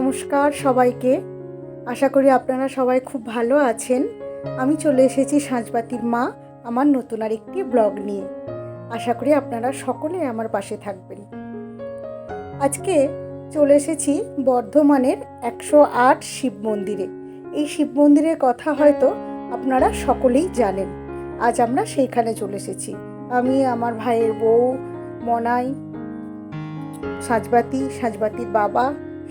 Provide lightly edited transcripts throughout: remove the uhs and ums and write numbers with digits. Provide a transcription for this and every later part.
নমস্কার সবাইকে। আশা করি আপনারা সবাই খুব ভালো আছেন। আমি চলে এসেছি সাঁঝবাতির মা আমার নতুন আর একটি ব্লগ নিয়ে। আশা করি আপনারা সকলে আমার পাশে থাকবেন। আজকে চলে এসেছি বর্ধমানের 108 শিব মন্দিরে। এই শিব মন্দিরের কথা হয়তো আপনারা সকলেই জানেন। আজ আমরা সেইখানে চলে এসেছি। আমি, আমার ভাইয়ের বউ, মনাই, সাঁঝবাতির বাবা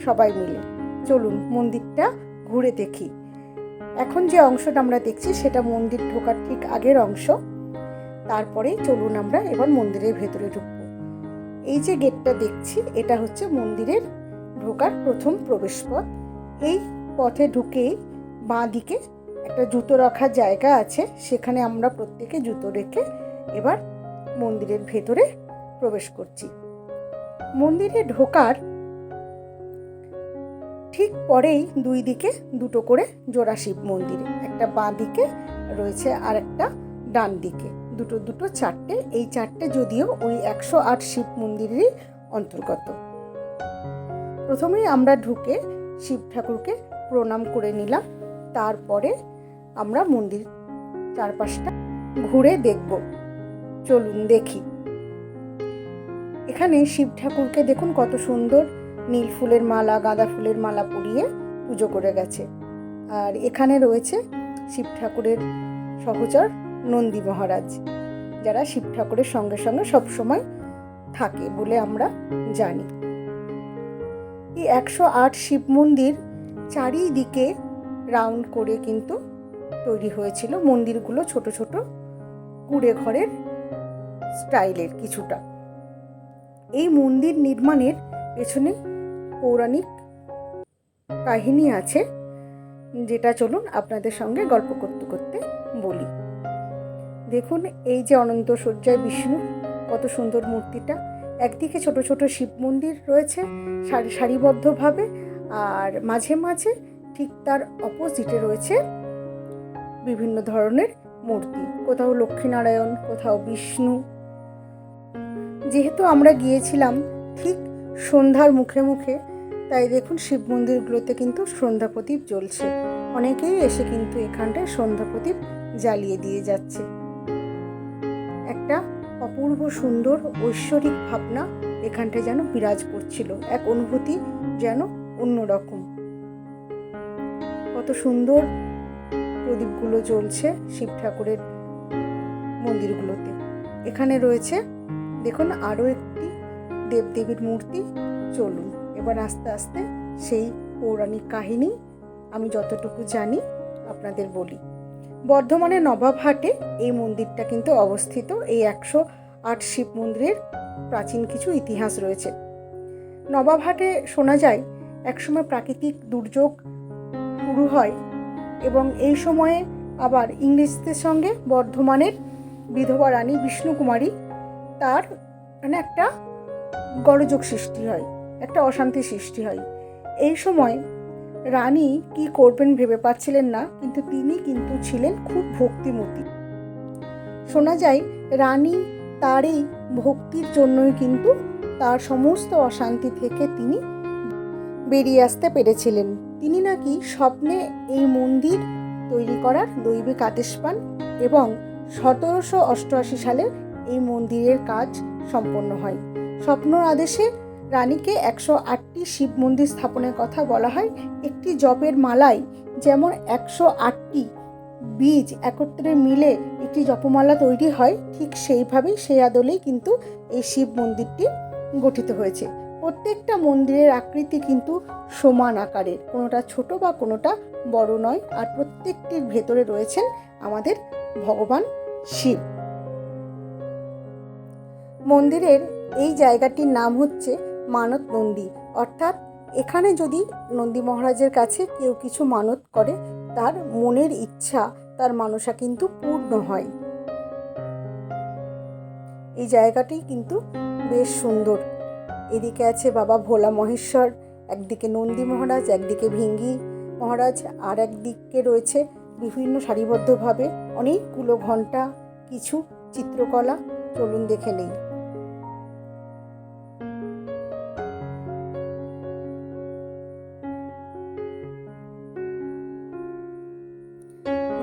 সবাই মিলে। চলুন মন্দিরটা ঘুরে দেখি। এখন যে অংশটা আমরা দেখছি সেটা মন্দির ঢোকার ঠিক আগের অংশ। তারপরে চলুন আমরা এবার মন্দিরের ভেতরে ঢুকবো। এই যে গেটটা দেখছি এটা হচ্ছে মন্দিরের ঢোকার প্রথম প্রবেশপথ। এই পথে ঢুকেই বাঁ দিকে একটা জুতো রাখার জায়গা আছে, সেখানে আমরা প্রত্যেকে জুতো রেখে এবার মন্দিরের ভেতরে প্রবেশ করছি। মন্দিরে ঢোকার ঠিক পরেই দুই দিকে দুটো করে জোড়া শিব মন্দির, একটা বাঁ দিকে রয়েছে আর একটা ডান দিকে, দুটো চারটে। এই চারটে যদিও ওই 108 শিব মন্দিরেরই অন্তর্গত। প্রথমেই আমরা ঢুকে শিব ঠাকুরকে প্রণাম করে নিলাম। তারপরে আমরা মন্দির চারপাশটা ঘুরে দেখব। চলুন দেখি। এখানে শিব ঠাকুরকে দেখুন কত সুন্দর নীল ফুলের মালা, গাঁদা ফুলের মালা পরিয়ে পুজো করে গেছে। আর এখানে রয়েছে শিব ঠাকুরের সহচর নন্দী মহারাজ, যারা শিব ঠাকুরের সঙ্গে সঙ্গে সবসময় থাকে বলে আমরা জানি। এই 108 শিব মন্দির চারিদিকে রাউন্ড করে কিন্তু তৈরি হয়েছিল। মন্দিরগুলো ছোট ছোট কুঁড়ে ঘরের স্টাইলের কিছুটা। এই মন্দির নির্মাণের পেছনে পৌরাণিক কাহিনী আছে, যেটা চলুন আপনাদের সঙ্গে গল্প করতে করতে বলি। দেখুন এই যে অনন্ত শয্যায় বিষ্ণু, কত সুন্দর মূর্তিটা। একদিকে ছোট ছোট শিব মন্দির রয়েছে সারিবদ্ধভাবে, আর মাঝে মাঝে ঠিক তার অপোজিটে রয়েছে বিভিন্ন ধরনের মূর্তি, কোথাও লক্ষ্মীনারায়ণ, কোথাও বিষ্ণু। যেহেতু আমরা গিয়েছিলাম ঠিক সন্ধ্যার মুখে মুখে, তাই দেখুন শিব মন্দিরগুলোতে কিন্তু সন্ধ্যা প্রদীপ জ্বলছে। অনেকেই এসে কিন্তু এখানটায় সন্ধ্যা প্রদীপ জ্বালিয়ে দিয়ে যাচ্ছে। একটা অপূর্ব সুন্দর ঐশ্বরিক ভাবনা এখানটায় যেন বিরাজ করছিল, এক অনুভূতি যেন অন্যরকম। কত সুন্দর প্রদীপগুলো জ্বলছে শিব ঠাকুরের মন্দিরগুলোতে। এখানে রয়েছে দেখুন আরও একটি দেবদেবীর মূর্তি। চলুন এবার আস্তে আস্তে সেই পৌরাণিক কাহিনী আমি যতটুকু জানি আপনাদের বলি। বর্ধমানের নবাবহাটে এই মন্দিরটা কিন্তু অবস্থিত। এই 108 শিব মন্দিরের প্রাচীন কিছু ইতিহাস রয়েছে। নবাবহাটে শোনা যায় একসময় প্রাকৃতিক দুর্যোগ শুরু হয় এবং এই সময়ে আবার ইংরেজদের সঙ্গে বর্ধমানের বিধবা রানী বিষ্ণুকুমারী, তার মানে একটা গলযোগ সৃষ্টি হয়, একটা অশান্তি সৃষ্টি হয়। এই সময় রানী কি করবেন ভেবে পাচ্ছিলেন না, কিন্তু তিনি কিন্তু ছিলেন খুব ভক্তিমতী। শোনা যায় রানী তার এই ভক্তির জন্যই কিন্তু তার সমস্ত অশান্তি থেকে তিনি বেরিয়ে আসতে পেরেছিলেন। তিনি নাকি স্বপ্নে এই মন্দির তৈরি করার দৈবিক আদেশ পান এবং 1788 সালে এই মন্দিরের কাজ সম্পন্ন হয়। স্বপ্নর আদেশে রানীকে 108টি শিব মন্দির স্থাপনের কথা বলা হয়। একটি জপের মালায় যেমন 108টি বীজ একত্রে মিলে একটি জপমালা তৈরি হয়, ঠিক সেইভাবেই সেই আদলেই কিন্তু এই শিব মন্দিরটি গঠিত হয়েছে। প্রত্যেকটা মন্দিরের আকৃতি কিন্তু সমান আকারের, কোনোটা ছোট বা কোনোটা বড় নয়। আর প্রত্যেকটির ভেতরে রয়েছেন আমাদের ভগবান শিব। মন্দিরের এই জায়গাটির নাম হচ্ছে মানত নন্দী, অর্থাৎ এখানে যদি নন্দী মহারাজের কাছে কেউ কিছু মানত করে, তার মনের ইচ্ছা, তার মানসা কিন্তু পূর্ণ হয়। এই জায়গাটি কিন্তু বেশ সুন্দর। এদিকে আছে বাবা ভোলা মহেশ্বর, একদিকে নন্দী মহারাজ, একদিকে ভিঙ্গি মহারাজ, আর একদিকে রয়েছে বিভিন্ন সারিবদ্ধভাবে অনেকগুলো ঘণ্টা, কিছু চিত্রকলা। চলুন দেখে নেই।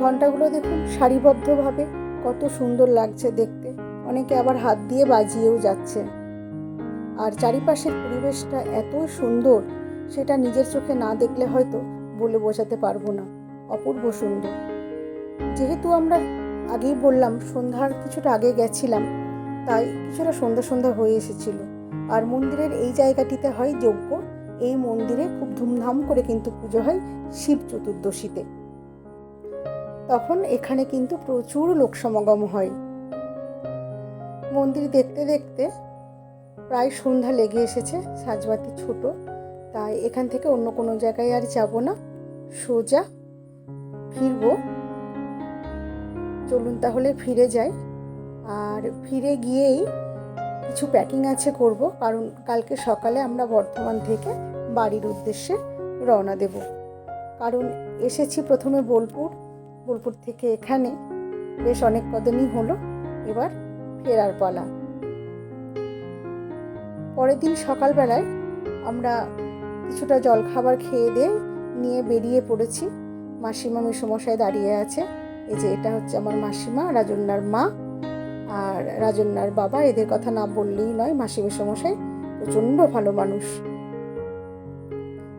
ঘণ্টাগুলো দেখুন সারিবদ্ধভাবে কত সুন্দর লাগছে দেখতে, অনেকে আবার হাত দিয়ে বাজিয়েও যাচ্ছে। আর চারিপাশের পরিবেশটা এত সুন্দর, সেটা নিজের চোখে না দেখলে হয়তো বলে বোঝাতে পারবো না। অপূর্ব সুন্দর। যেহেতু আমরা আগেই বললাম সন্ধ্যার কিছুটা আগে গেছিলাম, তাই কিছুটা সন্ধ্যা সন্ধ্যা হয়ে এসেছিল। আর মন্দিরের এই জায়গাটিতে হয় যজ্ঞ। এই মন্দিরে খুব ধুমধাম করে কিন্তু পুজো হয় শিব চতুর্দশীতে। তখন এখানে কিন্তু প্রচুর লোক সমাগম হয়। মন্দির দেখতে দেখতে প্রায় সন্ধ্যা লেগে এসেছে। সাজবাতি ছোট, তাই এখান থেকে অন্য কোনো জায়গায় আর যাব না, সোজা ফিরবো। চলুন তাহলে ফিরে যাই। আর ফিরে গিয়েই কিছু প্যাকিং আছে করব, কারণ কালকে সকালে আমরা বর্ধমান থেকে বাড়ির উদ্দেশ্যে রওনা দেব। কারণ এসেছি প্রথমে বোলপুর, বোলপুর থেকে এখানে বেশ অনেক কদিনই হলো, এবার ফেরার পালা। পরের দিন সকালবেলায় আমরা কিছুটা জলখাবার খেয়ে দিয়ে নিয়ে বেরিয়ে পড়েছি। মাসিমা মেসোমশাই দাঁড়িয়ে আছে। এই যে এটা হচ্ছে আমার মাসিমা, রাজন্যার মা আর রাজন্যার বাবা। এদের কথা না বললেই নয়, মাসি মেসোমশাই প্রচণ্ড ভালো মানুষ।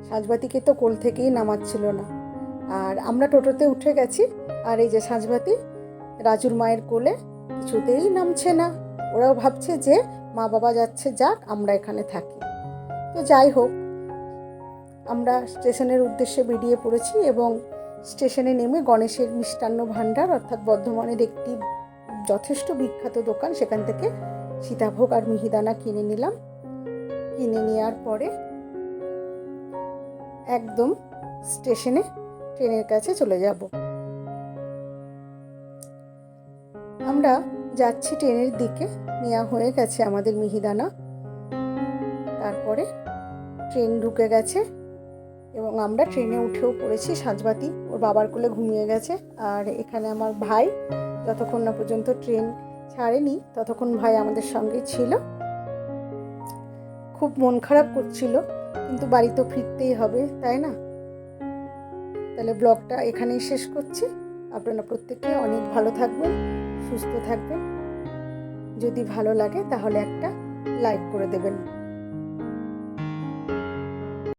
সাজবাতিকে তো কোল থেকেই নামাচ্ছিল না। আর আমরা টোটোতে উঠে গেছি, আর এই যে সাজবাতি রাজুর মায়ের কোলে কিছুতেই নামছে না। ওরাও ভাবছে যে মা বাবা যাচ্ছে, যাক আমরা এখানে থাকি। তো যাই হোক, আমরা স্টেশনের উদ্দেশ্যে বেরিয়ে পড়েছি এবং স্টেশনে নেমে গণেশের মিষ্টান্ন ভাণ্ডার অর্থাৎ বর্ধমানের একটি যথেষ্ট বিখ্যাত দোকান, সেখান থেকে সীতাভোগ আর মিহিদানা কিনে নিলাম। কিনে নেওয়ার পরে একদম স্টেশনে ট্রেনের কাছে চলে যাব। আমরা যাচ্ছি ট্রেনের দিকে, নেওয়া হয়ে গেছে আমাদের মিহিদানা। তারপরে ট্রেন ঢুকে গেছে এবং আমরা ট্রেনে উঠেও পড়েছি। সাজবাতি ওর বাবার কোলে ঘুমিয়ে গেছে। আর এখানে আমার ভাই, যতক্ষণ না পর্যন্ত ট্রেন ছাড়েনি ততক্ষণ ভাই আমাদের সঙ্গে ছিল। খুব মন খারাপ করছিল, কিন্তু বাড়ি তো ফিরতেই হবে, তাই না? তাহলে ব্লগটা এখানেই শেষ করছি। আপনারা প্রত্যেকে অনেক ভালো থাকবেন, সুস্থ থাকবেন। যদি ভালো লাগে তাহলে একটা লাইক করে দেবেন।